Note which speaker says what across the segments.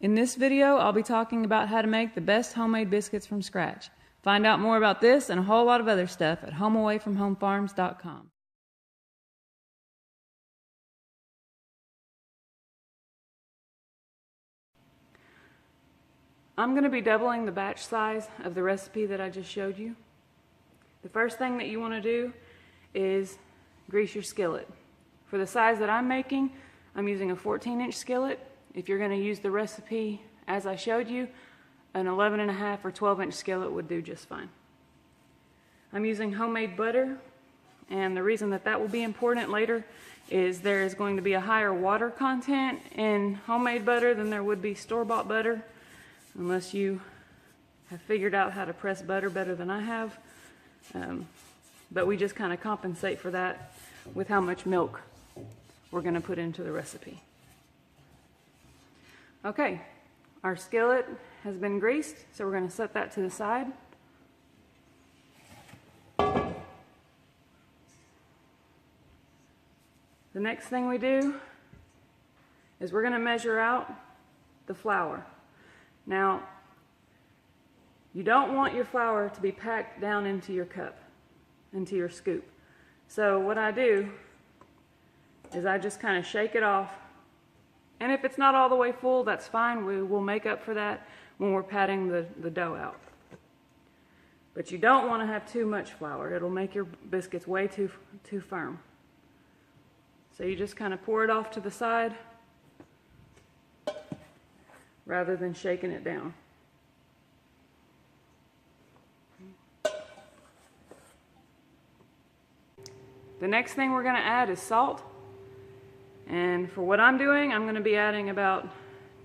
Speaker 1: In this video, I'll be talking about how to make the best homemade biscuits from scratch. Find out more about this and a whole lot of other stuff at homeawayfromhomefarms.com. I'm going to be doubling the batch size of the recipe that I just showed you. The first thing that you want to do is grease your skillet. For the size that I'm making, I'm using a 14-inch skillet. If you're going to use the recipe as I showed you, an 11.5 or 12-inch skillet would do just fine. I'm using homemade butter, and the reason that that will be important later is there is going to be a higher water content in homemade butter than there would be store-bought butter, unless you have figured out how to press butter better than I have. But we just kind of compensate for that with how much milk we're going to put into the recipe. Okay, our skillet has been greased, so we're going to set that to the side. The next thing we do is we're going to measure out the flour. Now, you don't want your flour to be packed down into your cup, into your scoop. So what I do is I just kind of shake it off. And if it's not all the way full, that's fine. We will make up for that when we're patting the dough out. But you don't want to have too much flour. It'll make your biscuits way too firm. So you just kind of pour it off to the side rather than shaking it down. The next thing we're going to add is salt. And for what I'm doing, I'm going to be adding about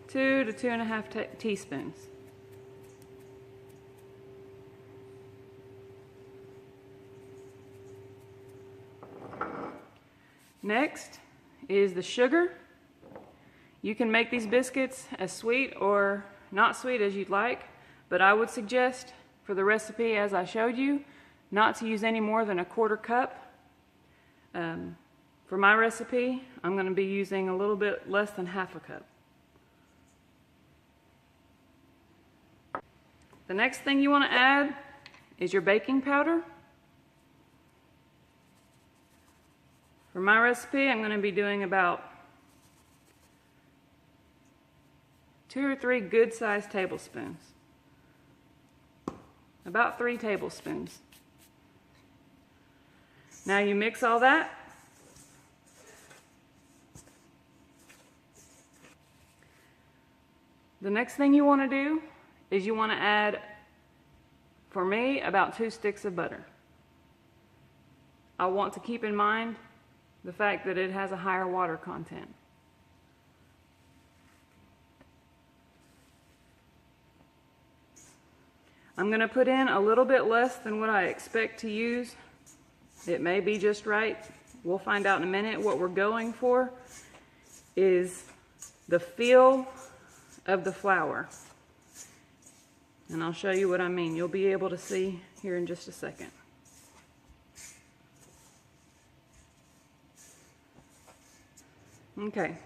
Speaker 1: 2 to 2.5 teaspoons. Next is the sugar. You can make these biscuits as sweet or not sweet as you'd like, but I would suggest for the recipe as I showed you, not to use any more than 1/4 cup. For my recipe, I'm going to be using a little bit less than 1/2 cup. The next thing you want to add is your baking powder. For my recipe, I'm going to be doing about 2 or 3 good-sized tablespoons. About 3 tablespoons. Now you mix all that. The next thing you want to do is you want to add, for me, about 2 sticks of butter. I want to keep in mind the fact that it has a higher water content. I'm going to put in a little bit less than what I expect to use. It may be just right. We'll find out in a minute. What we're going for is the feel of the flour. And I'll show you what I mean. You'll be able to see here in just a second. Okay,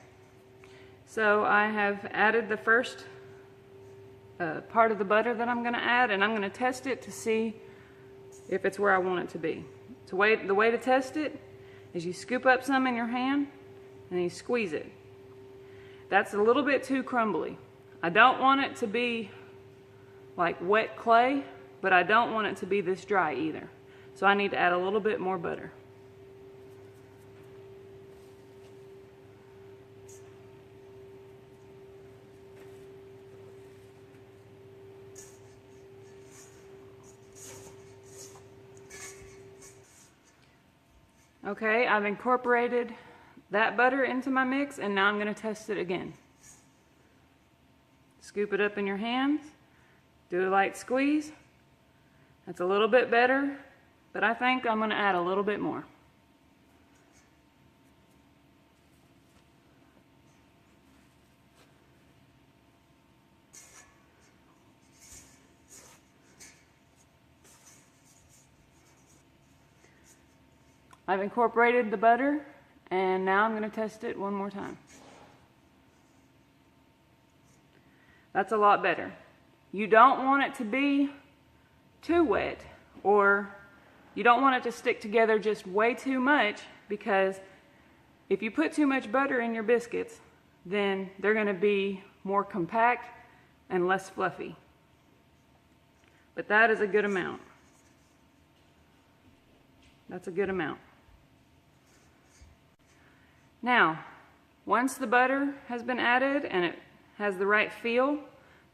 Speaker 1: so I have added the first part of the butter that I'm going to add, and I'm going to test it to see if it's where I want it to be. The way to test it is you scoop up some in your hand and you squeeze it. That's a little bit too crumbly. I don't want it to be like wet clay, but I don't want it to be this dry either. So I need to add a little bit more butter. Okay, I've incorporated that butter into my mix, and now I'm going to test it again. Scoop it up in your hands, do a light squeeze. That's a little bit better, but I think I'm going to add a little bit more. I've incorporated the butter, and now I'm going to test it one more time. That's a lot better. You don't want it to be too wet, or you don't want it to stick together just way too much, because if you put too much butter in your biscuits, then they're going to be more compact and less fluffy. But that is a good amount. That's a good amount. Now, once the butter has been added and it has the right feel,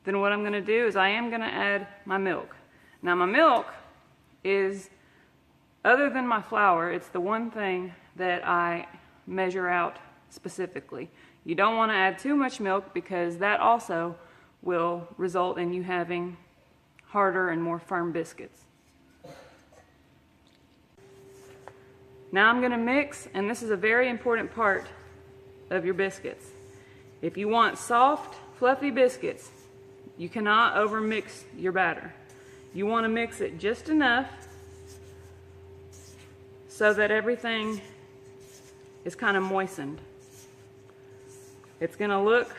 Speaker 1: then what I'm going to do is I am going to add my milk. Now my milk is, other than my flour, it's the one thing that I measure out specifically. You don't want to add too much milk, because that also will result in you having harder and more firm biscuits. Now I'm going to mix, and this is a very important part of your biscuits. If you want soft, fluffy biscuits, you cannot overmix your batter. You want to mix it just enough so that everything is kind of moistened. It's going to look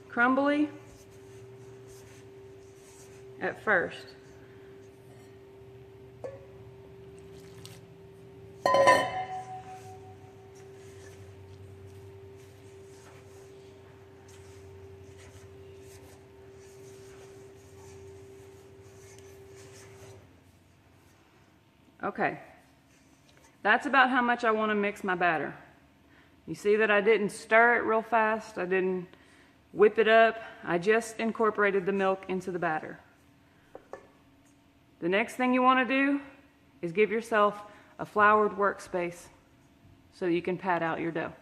Speaker 1: crumbly at first. Okay, that's about how much I want to mix my batter. You see that I didn't stir it real fast, I didn't whip it up, I just incorporated the milk into the batter. The next thing you want to do is give yourself a floured workspace so you can pat out your dough.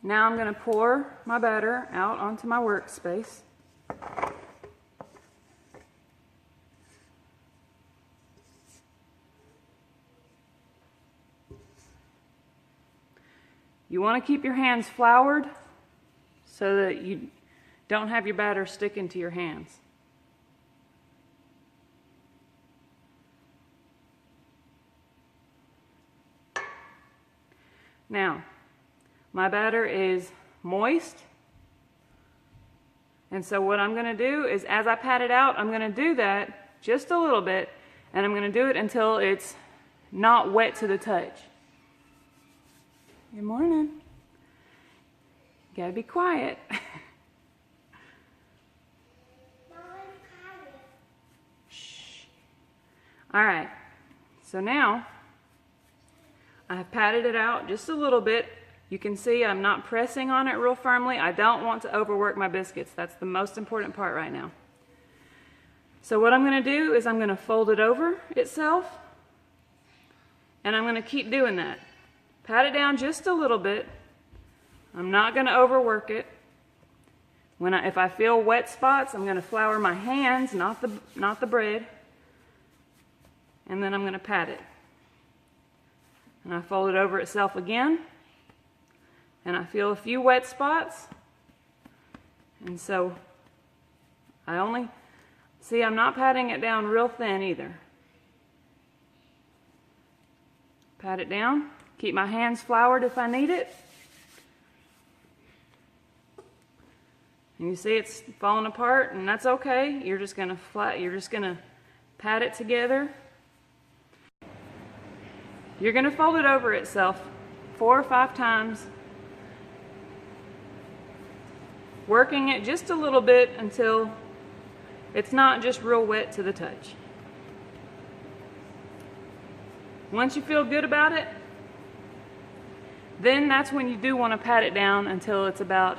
Speaker 1: Now I'm going to pour my batter out onto my workspace. You want to keep your hands floured so that you don't have your batter stick into your hands. Now, my batter is moist, and so what I'm going to do is, as I pat it out, I'm going to do that just a little bit, and I'm going to do it until it's not wet to the touch. Good morning. You gotta be quiet. Shh. All right, so now I've patted it out just a little bit. You can see I'm not pressing on it real firmly. I don't want to overwork my biscuits. That's the most important part right now. So what I'm going to do is I'm going to fold it over itself, and I'm going to keep doing that. Pat it down just a little bit. I'm not going to overwork it. If I feel wet spots, I'm going to flour my hands, not the bread, and then I'm going to pat it. And I fold it over itself again, and I feel a few wet spots, and so I'm not patting it down real thin either. Pat it down, keep my hands floured if I need it. And you see it's falling apart, and that's okay. You're just gonna pat it together. You're gonna fold it over itself 4 or 5 times, working it just a little bit until it's not just real wet to the touch. Once you feel good about it, then that's when you do want to pat it down until it's about,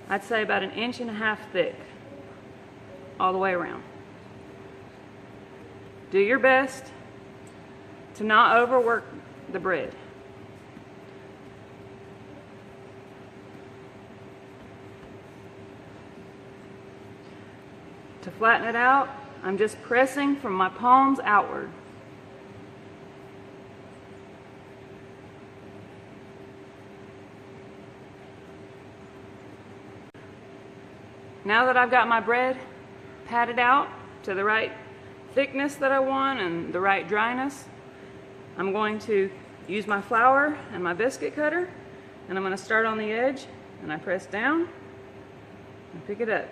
Speaker 1: I'd say about 1.5 inches thick all the way around. Do your best to not overwork the bread. To flatten it out, I'm just pressing from my palms outward. Now that I've got my bread patted out to the right thickness that I want and the right dryness, I'm going to use my flour and my biscuit cutter, and I'm going to start on the edge, and I press down and pick it up.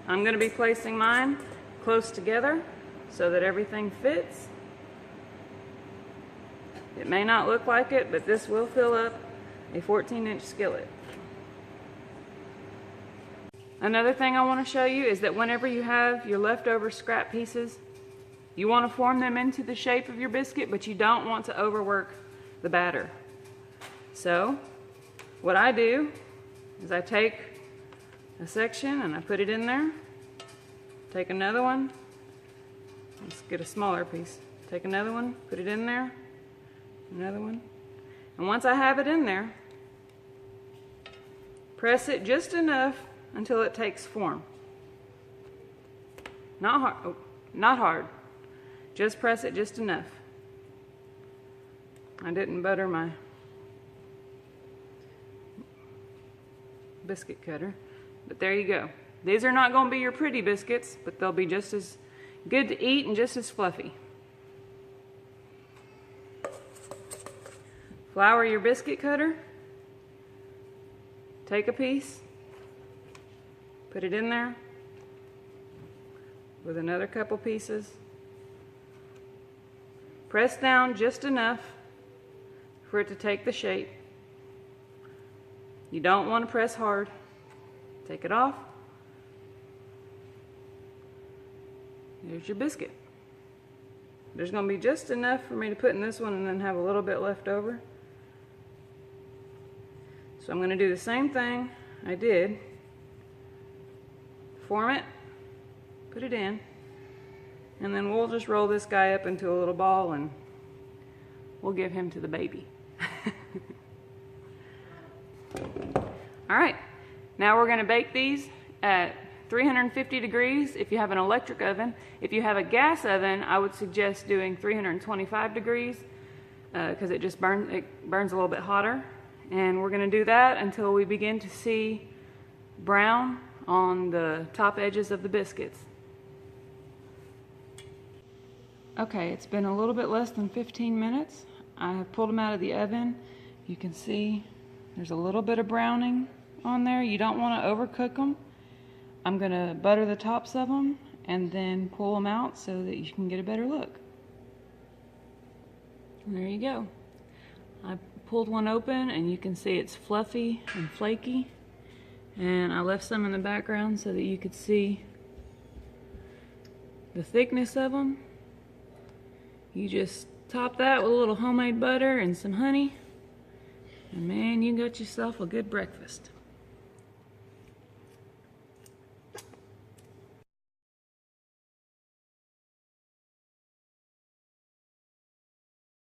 Speaker 1: I'm going to be placing mine close together so that everything fits. It may not look like it, but this will fill up a 14-inch skillet. Another thing I want to show you is that whenever you have your leftover scrap pieces, you want to form them into the shape of your biscuit, but you don't want to overwork the batter. So what I do is I take a section and I put it in there. Take another one. Let's get a smaller piece. Take another one, put it in there. Another one. And once I have it in there, press it just enough until it takes form. Not hard. Oh, not hard. Just press it just enough. I didn't butter my biscuit cutter. But there you go. These are not going to be your pretty biscuits, but they'll be just as good to eat and just as fluffy. Flour your biscuit cutter. Take a piece. Put it in there with another couple pieces. Press down just enough for it to take the shape. You don't want to press hard. Take it off. There's your biscuit. There's going to be just enough for me to put in this one and then have a little bit left over. So I'm going to do the same thing I did. Form it, put it in, and then we'll just roll this guy up into a little ball and we'll give him to the baby. Alright, now we're going to bake these at 350 degrees if you have an electric oven. If you have a gas oven, I would suggest doing 325 degrees because it just burns a little bit hotter. And we're going to do that until we begin to see brown on the top edges of the biscuits. Okay, it's been a little bit less than 15 minutes. I have pulled them out of the oven. You can see there's a little bit of browning on there. You don't want to overcook them. I'm going to butter the tops of them and then pull them out so that you can get a better look. And there you go. I pulled one open and you can see it's fluffy and flaky. And I left some in the background so that you could see the thickness of them. You just top that with a little homemade butter and some honey. And man, you got yourself a good breakfast.